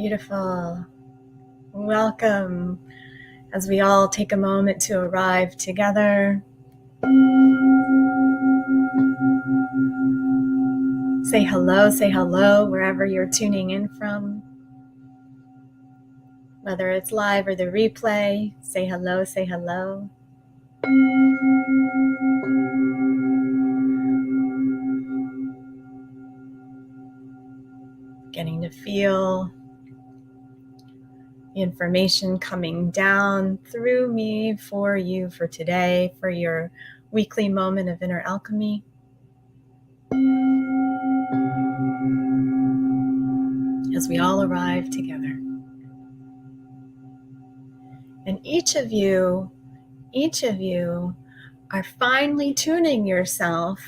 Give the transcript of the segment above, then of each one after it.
Beautiful. Welcome as we all take a moment to arrive together. Say hello wherever you're tuning in from. Whether it's live or the replay, say hello, say hello. Getting to feel the information coming down through me for you for today, for your weekly moment of inner alchemy. As we all arrive together. And each of you are finely tuning yourself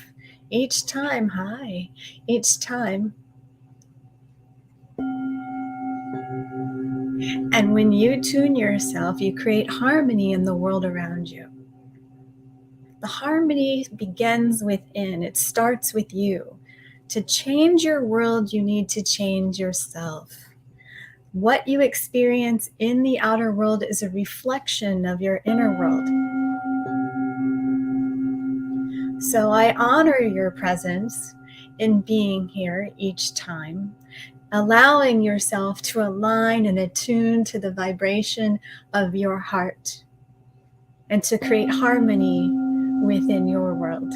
each time. And when you tune yourself, you create harmony in the world around you. The harmony begins within. It starts with you. To change your world, you need to change yourself. What you experience in the outer world is a reflection of your inner world. So I honor your presence in being here each time, allowing yourself to align and attune to the vibration of your heart and to create harmony within your world.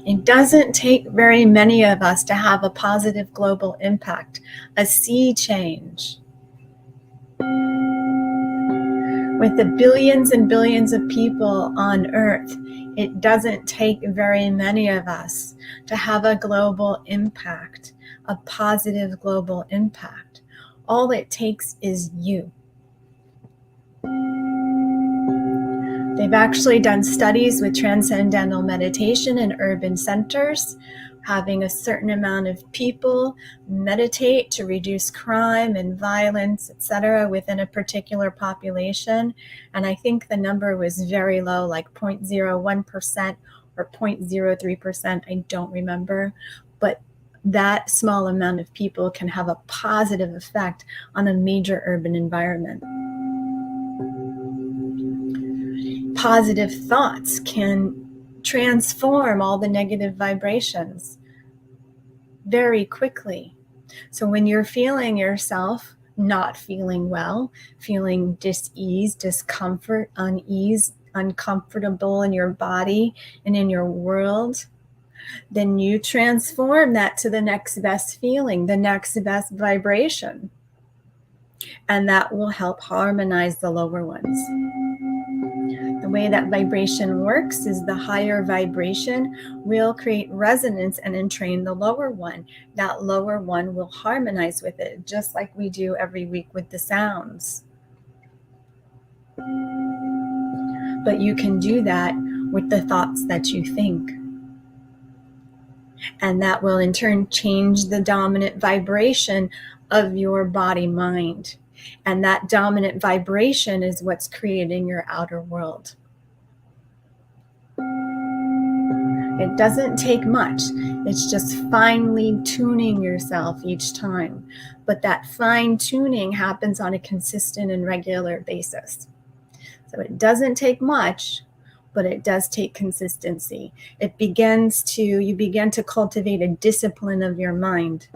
It doesn't take very many of us to have a positive global impact, a sea change. With the billions and billions of people on Earth, it doesn't take very many of us to have a global impact, a positive global impact. All it takes is you. They've actually done studies with transcendental meditation in urban centers, having a certain amount of people meditate to reduce crime and violence, etc., within a particular population. And I think the number was very low, like 0.01% or 0.03%. I don't remember. But that small amount of people can have a positive effect on a major urban environment. Positive thoughts can transform all the negative vibrations very quickly. So when you're feeling yourself not feeling well, feeling dis-ease, discomfort, unease, uncomfortable in your body and in your world, then you transform that to the next best feeling, the next best vibration. And that will help harmonize the lower ones. The way that vibration works is the higher vibration will create resonance and entrain the lower one. That lower one will harmonize with it, just like we do every week with the sounds. But you can do that with the thoughts that you think. And that will in turn change the dominant vibration of your body-mind. And that dominant vibration is what's creating your outer world. It doesn't take much. It's just finely tuning yourself each time. But that fine tuning happens on a consistent and regular basis. So it doesn't take much, but it does take consistency. You begin to cultivate a discipline of your mind.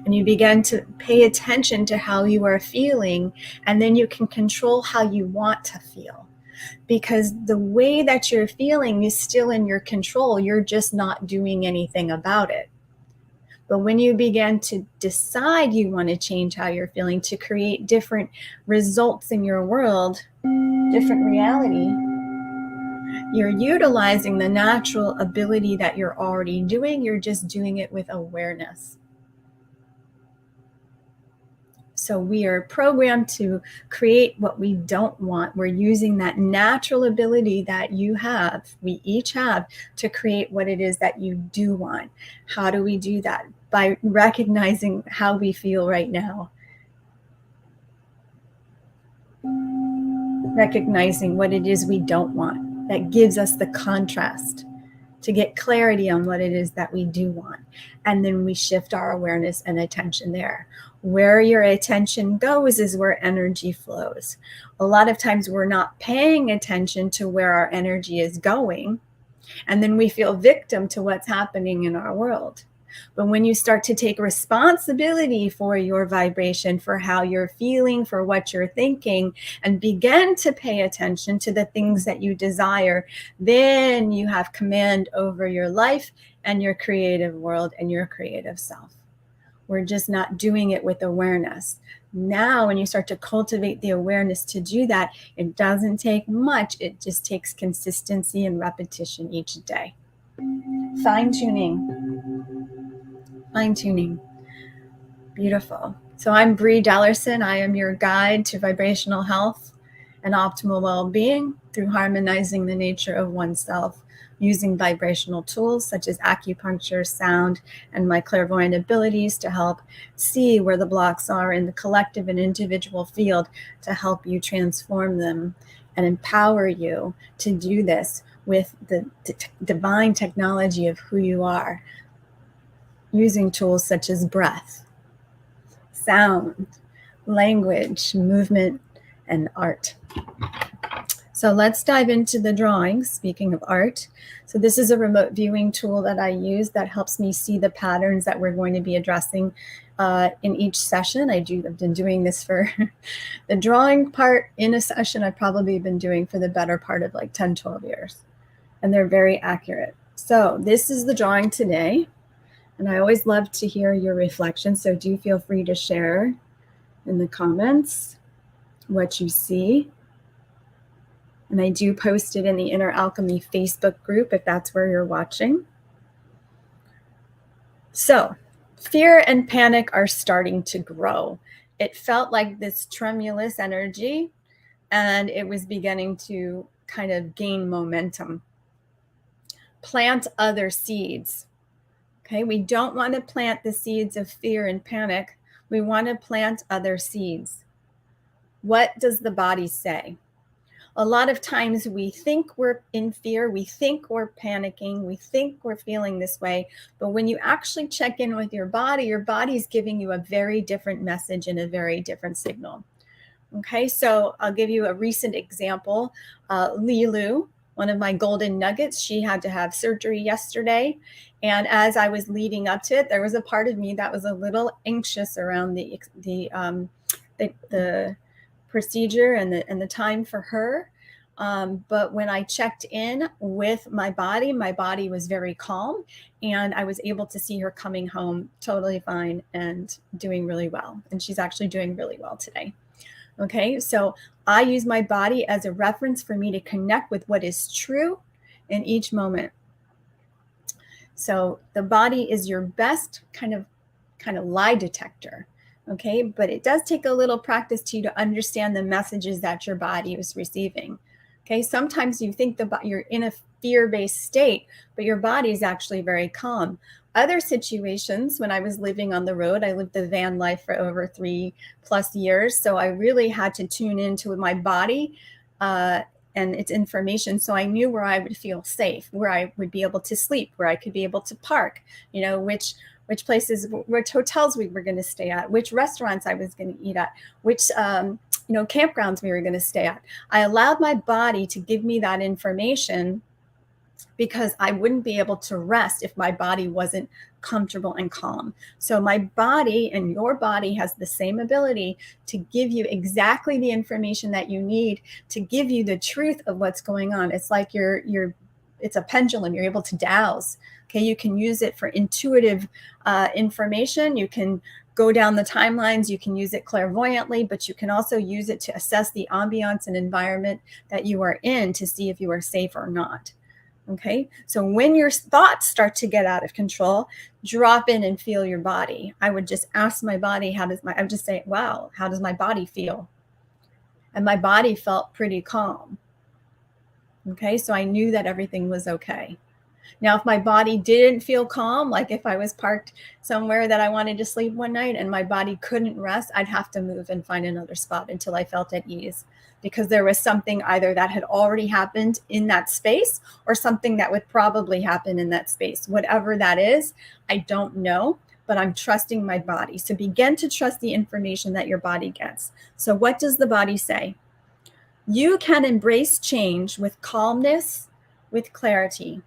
And you begin to pay attention to how you are feeling, and then you can control how you want to feel. Because the way that you're feeling is still in your control. You're just not doing anything about it. But when you begin to decide you want to change how you're feeling, to create different results in your world, different reality, you're utilizing the natural ability that you're already doing. You're just doing it with awareness. So we are programmed to create what we don't want. We're using that natural ability that you have, we each have, to create what it is that you do want. How do we do that? By recognizing how we feel right now. Recognizing what it is we don't want. That gives us the contrast. to get clarity on what it is that we do want. And then we shift our awareness and attention there. Where your attention goes is where energy flows. A lot of times we're not paying attention to where our energy is going, and then we feel victim to what's happening in our world. But when you start to take responsibility for your vibration, for how you're feeling, for what you're thinking, and begin to pay attention to the things that you desire, then you have command over your life and your creative world and your creative self. We're just not doing it with awareness. Now, when you start to cultivate the awareness to do that, it doesn't take much. It just takes consistency and repetition each day. Fine-tuning. Beautiful. So I'm Bree Dellerson. I am your guide to vibrational health and optimal well-being through harmonizing the nature of oneself using vibrational tools such as acupuncture, sound, and my clairvoyant abilities to help see where the blocks are in the collective and individual field to help you transform them and empower you to do this with the divine technology of who you are, using tools such as breath, sound, language, movement, and art. So let's dive into the drawings, speaking of art. So this is a remote viewing tool that I use that helps me see the patterns that we're going to be addressing in each session. I've been doing this for the drawing part in a session I've probably been doing for the better part of like 10, 12 years. And they're very accurate. So this is the drawing today. And I always love to hear your reflections. So do feel free to share in the comments what you see. And I do post it in the Inner Alchemy Facebook group if that's where you're watching. So fear and panic are starting to grow. It felt like this tremulous energy, and it was beginning to kind of gain momentum. Plant other seeds. Okay, we don't want to plant the seeds of fear and panic. We want to plant other seeds. What does the body say? A lot of times we think we're in fear, we think we're panicking, we think we're feeling this way, but when you actually check in with your body's giving you a very different message and a very different signal. Okay, so I'll give you a recent example. Lilu, one of my golden nuggets, she had to have surgery yesterday. And as I was leading up to it, there was a part of me that was a little anxious around the procedure and the time for her. But when I checked in with my body was very calm, and I was able to see her coming home totally fine and doing really well. And she's actually doing really well today. Okay, so I use my body as a reference for me to connect with what is true in each moment. So the body is your best kind of lie detector. Okay, but it does take a little practice to understand the messages that your body is receiving. Okay, sometimes you think you're in a fear-based state, but your body is actually very calm. Other situations, when I was living on the road, I lived the van life for over 3+ years. So I really had to tune into my body and its information. So I knew where I would feel safe, where I would be able to sleep, where I could be able to park, which places, which hotels we were going to stay at, which restaurants I was going to eat at, which, campgrounds we were going to stay at. I allowed my body to give me that information because I wouldn't be able to rest if my body wasn't comfortable and calm. So my body and your body has the same ability to give you exactly the information that you need to give you the truth of what's going on. It's like it's a pendulum. You're able to dowse. Okay, you can use it for intuitive information. You can go down the timelines. You can use it clairvoyantly, but you can also use it to assess the ambiance and environment that you are in to see if you are safe or not. Okay, so when your thoughts start to get out of control, drop in and feel your body. I would just ask my body, I would just say, wow, how does my body feel? And my body felt pretty calm. Okay, so I knew that everything was okay. Now, if my body didn't feel calm, like if I was parked somewhere that I wanted to sleep one night and my body couldn't rest, I'd have to move and find another spot until I felt at ease, because there was something either that had already happened in that space or something that would probably happen in that space. Whatever that is, I don't know, but I'm trusting my body. So begin to trust the information that your body gets. So what does the body say? You can embrace change with calmness, with clarity.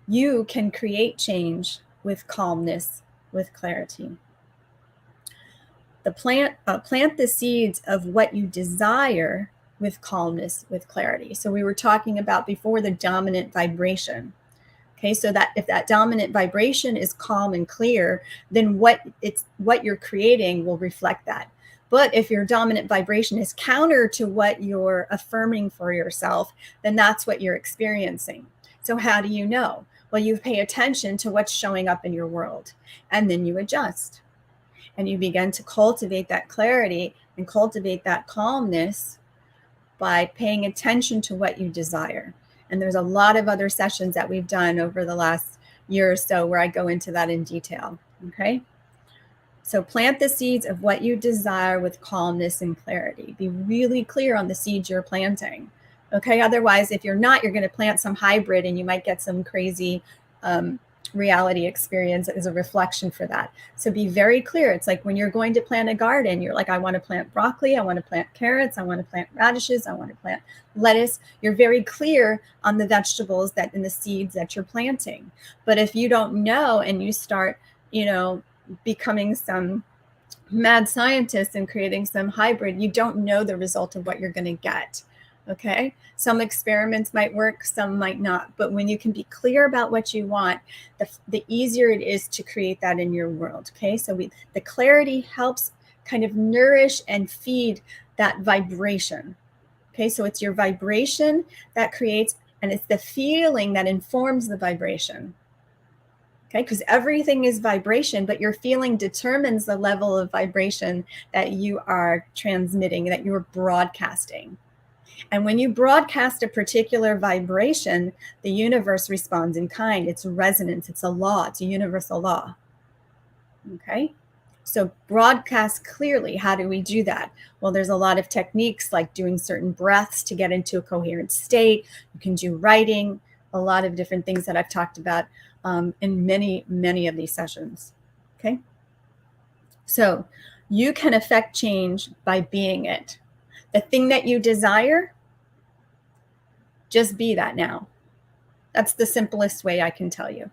You can create change with calmness, with clarity. Plant the seeds of what you desire with calmness, with clarity. So we were talking about before the dominant vibration. Okay, so that if that dominant vibration is calm and clear, then what you're creating will reflect that. But if your dominant vibration is counter to what you're affirming for yourself, then that's what you're experiencing. So how do you know? Well, you pay attention to what's showing up in your world, and then you adjust. And you begin to cultivate that clarity and cultivate that calmness by paying attention to what you desire. And there's a lot of other sessions that we've done over the last year or so where I go into that in detail. Okay. So plant the seeds of what you desire with calmness and clarity. Be really clear on the seeds you're planting. Okay. Otherwise, if you're not, you're going to plant some hybrid and you might get some crazy reality experience as a reflection for that. So be very clear. It's like when you're going to plant a garden, you're like, I want to plant broccoli, I want to plant carrots, I want to plant radishes, I want to plant lettuce. You're very clear on the vegetables that and the seeds that you're planting. But if you don't know and you start, becoming some mad scientist and creating some hybrid, you don't know the result of what you're going to get. Okay. Some experiments might work, some might not. But when you can be clear about what you want, the easier it is to create that in your world. Okay. So the clarity helps kind of nourish and feed that vibration. Okay. So it's your vibration that creates, and it's the feeling that informs the vibration. Okay, because everything is vibration, but your feeling determines the level of vibration that you are transmitting, that you're broadcasting. And when you broadcast a particular vibration, the universe responds in kind. It's resonance. It's a law. It's a universal law. Okay. So broadcast clearly. How do we do that? Well, there's a lot of techniques like doing certain breaths to get into a coherent state. You can do writing, a lot of different things that I've talked about in many, many of these sessions. Okay. So you can affect change by being it. The thing that you desire, just be that now. That's the simplest way I can tell you.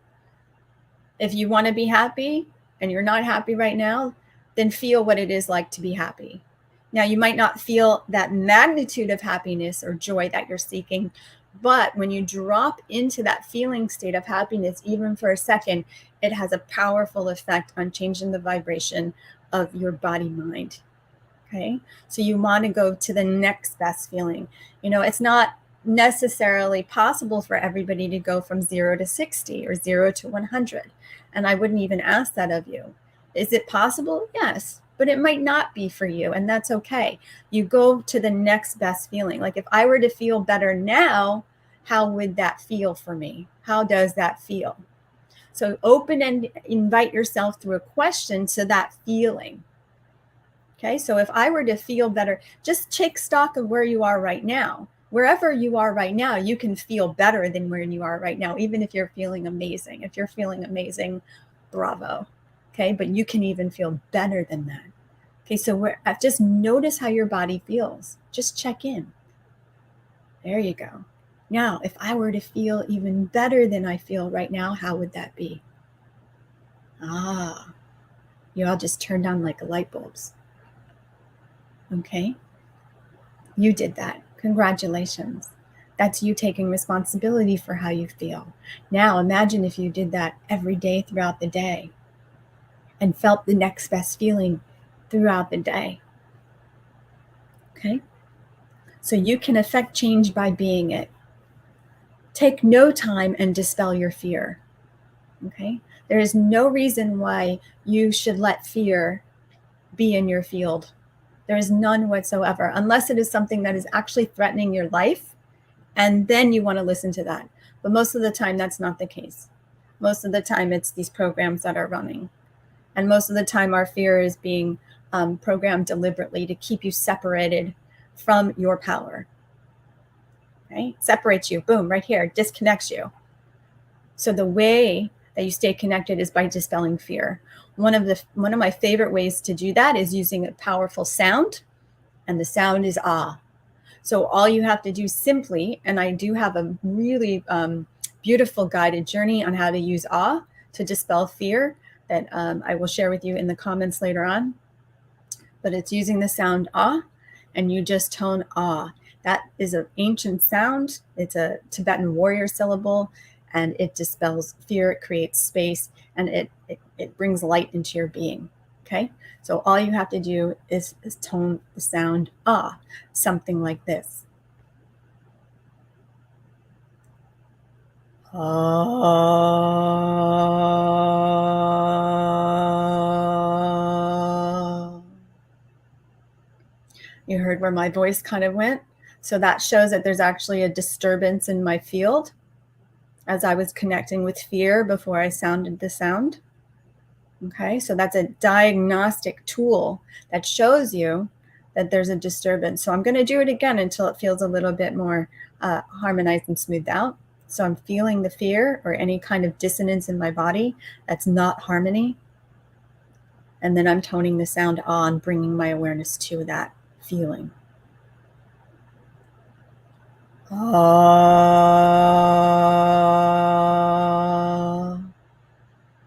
If you want to be happy and you're not happy right now, then feel what it is like to be happy. Now, you might not feel that magnitude of happiness or joy that you're seeking, but when you drop into that feeling state of happiness, even for a second, it has a powerful effect on changing the vibration of your body-mind. Okay, so you want to go to the next best feeling. It's not necessarily possible for everybody to go from 0 to 60 or 0 to 100. And I wouldn't even ask that of you. Is it possible? Yes, but it might not be for you. And that's okay. You go to the next best feeling. Like if I were to feel better now, how would that feel for me? How does that feel? So open and invite yourself through a question to that feeling. Okay, so if I were to feel better, just take stock of where you are right now. Wherever you are right now, you can feel better than where you are right now, even if you're feeling amazing. If you're feeling amazing, bravo. Okay, but you can even feel better than that. Okay, so just notice how your body feels. Just check in. There you go. Now, if I were to feel even better than I feel right now, how would that be? You all just turned on like light bulbs. Okay, you did that. Congratulations. That's you taking responsibility for how you feel. Now imagine if you did that every day throughout the day and felt the next best feeling throughout the day. Okay, so you can affect change by being it. Take no time and dispel your fear. Okay, there is no reason why you should let fear be in your field. There is none whatsoever, unless it is something that is actually threatening your life. And then you want to listen to that. But most of the time, that's not the case. Most of the time, it's these programs that are running. And most of the time, our fear is being programmed deliberately to keep you separated from your power. Right? Separates you, boom, right here, disconnects you. So the way that you stay connected is by dispelling fear. One of my favorite ways to do that is using a powerful sound, and the sound is ah. So all you have to do simply, and I do have a really beautiful guided journey on how to use ah to dispel fear that I will share with you in the comments later on. But it's using the sound ah, and you just tone ah. That is an ancient sound. It's a Tibetan warrior syllable, and it dispels fear, it creates space, and it brings light into your being. Okay? So all you have to do is tone the sound ah, something like this. Ah. You heard where my voice kind of went? So that shows that there's actually a disturbance in my field as I was connecting with fear before I sounded the sound. Okay, so that's a diagnostic tool that shows you that there's a disturbance. So I'm going to do it again until it feels a little bit more harmonized and smoothed out. So I'm feeling the fear or any kind of dissonance in my body that's not harmony. And then I'm toning the sound on, bringing my awareness to that feeling.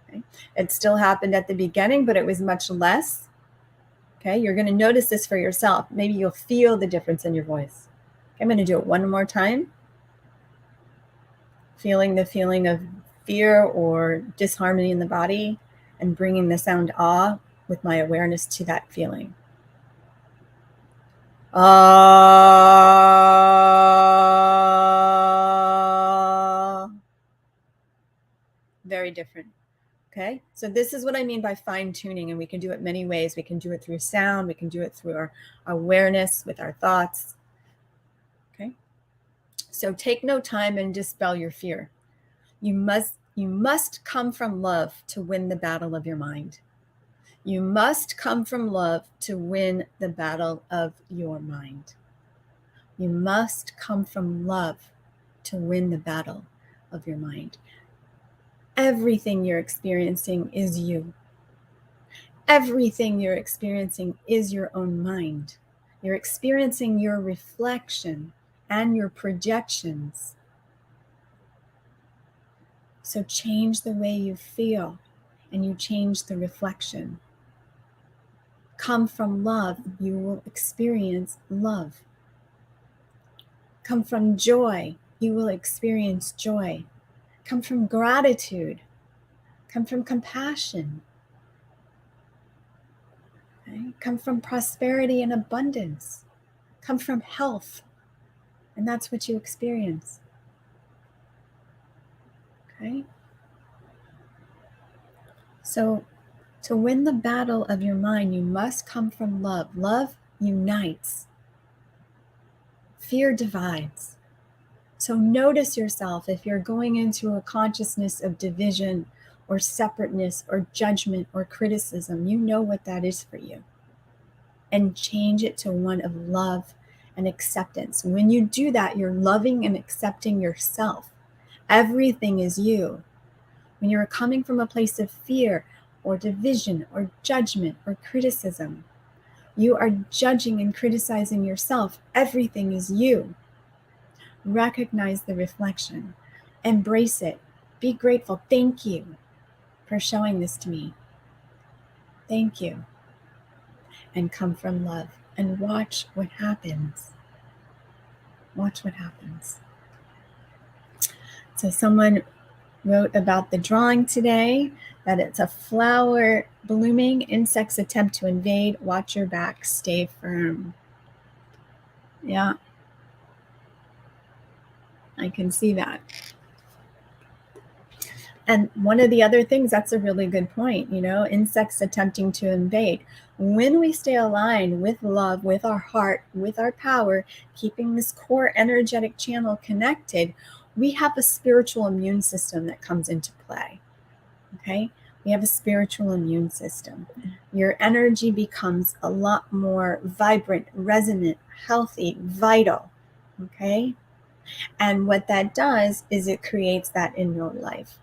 Okay. It still happened at the beginning, but it was much less. Okay, you're going to notice this for yourself. Maybe you'll feel the difference in your voice. Okay, I'm going to do it one more time. Feeling the feeling of fear or disharmony in the body and bringing the sound ah with my awareness to that feeling. Ah. Very different. Okay, so this is what I mean by fine tuning, and we can do it many ways. We can do it through sound. We can do it through our awareness with our thoughts. Okay, so take no time and dispel your fear. You must come from love to win the battle of your mind. You must come from love to win the battle of your mind. You must come from love to win the battle of your mind. Everything you're experiencing is you. Everything you're experiencing is your own mind. You're experiencing your reflection and your projections. So change the way you feel, and you change the reflection. Come from love, you will experience love. Come from joy, you will experience joy. Come from gratitude. Come from compassion. Okay? Come from prosperity and abundance. Come from health. And that's what you experience. Okay? So to win the battle of your mind, you must come from love. Love unites. Fear divides. So notice yourself if you're going into a consciousness of division or separateness or judgment or criticism. You know what that is for you. And change it to one of love and acceptance. When you do that, you're loving and accepting yourself. Everything is you. When you're coming from a place of fear or division or judgment or criticism, you are judging and criticizing yourself. Everything is you. Recognize the reflection. Embrace it. Be grateful. Thank you for showing this to me. Thank you. And come from love. And watch what happens. Watch what happens. So someone wrote about the drawing today, that it's a flower blooming, insects attempt to invade, watch your back, stay firm. Yeah, I can see that. And one of the other things, that's a really good point, insects attempting to invade. When we stay aligned with love, with our heart, with our power, keeping this core energetic channel connected, we have a spiritual immune system that comes into play. Okay? We have a spiritual immune system. Your energy becomes a lot more vibrant, resonant, healthy, vital. Okay? And what that does is it creates that in your life.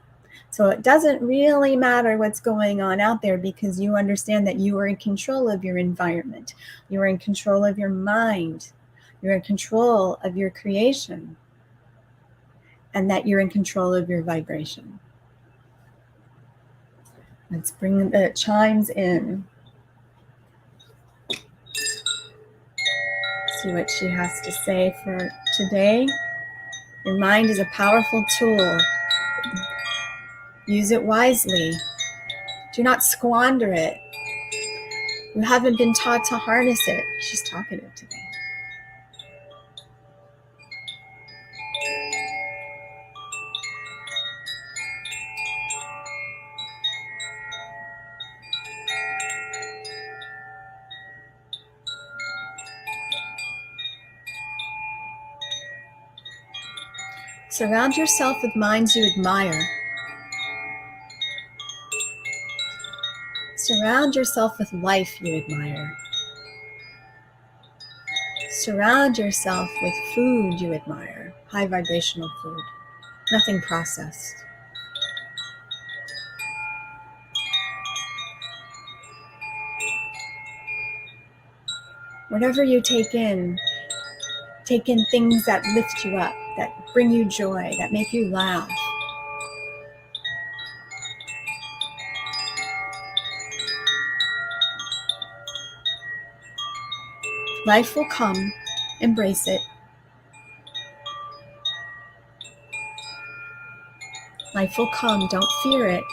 So it doesn't really matter what's going on out there, because you understand that you are in control of your environment. You are in control of your mind. You're in control of your creation. And that you're in control of your vibration. Let's bring the chimes in. See what she has to say for today. Your mind is a powerful tool. Use it wisely. Do not squander it. You haven't been taught to harness it. She's talkative today. Surround yourself with minds you admire. Surround yourself with life you admire. Surround yourself with food you admire. High vibrational food. Nothing processed. Whatever you take in things that lift you up, that bring you joy, that make you laugh. Life will come. Embrace it. Life will come. Don't fear it.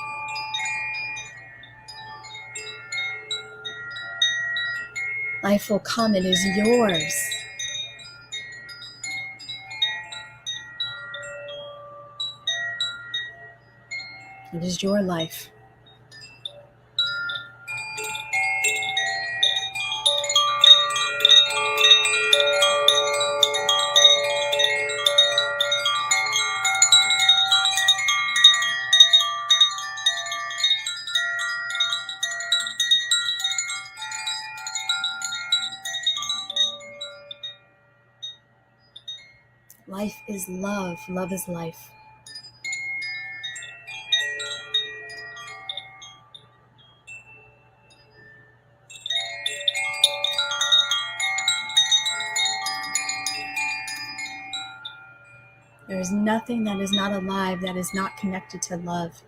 Life will come. It is yours. It is your life. Life is love. Love is life. There is nothing that is not alive that is not connected to love.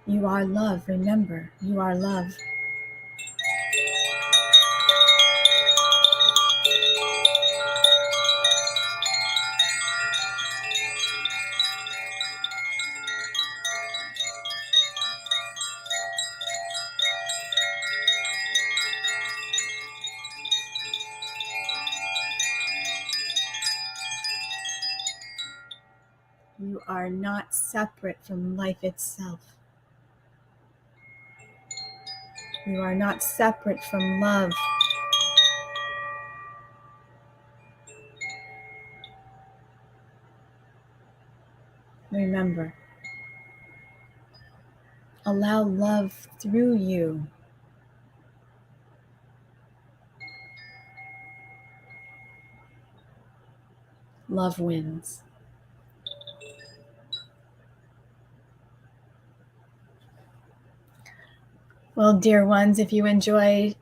You are love. Remember, you are love. You are not separate from life itself. You are not separate from love. Remember, allow love through you. Love wins. Well, dear ones, if you enjoy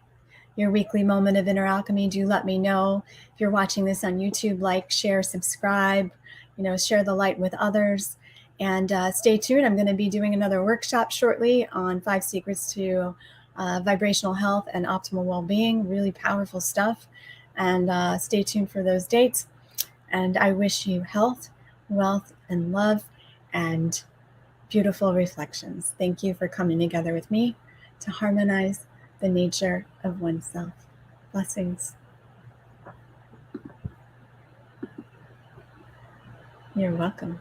your weekly moment of inner alchemy, do let me know. If you're watching this on YouTube, like, share, subscribe, share the light with others. And stay tuned. I'm going to be doing another workshop shortly on 5 secrets to vibrational health and optimal well-being. Really powerful stuff. And stay tuned for those dates. And I wish you health, wealth, and love, and beautiful reflections. Thank you for coming together with me to harmonize the nature of oneself. Blessings. You're welcome.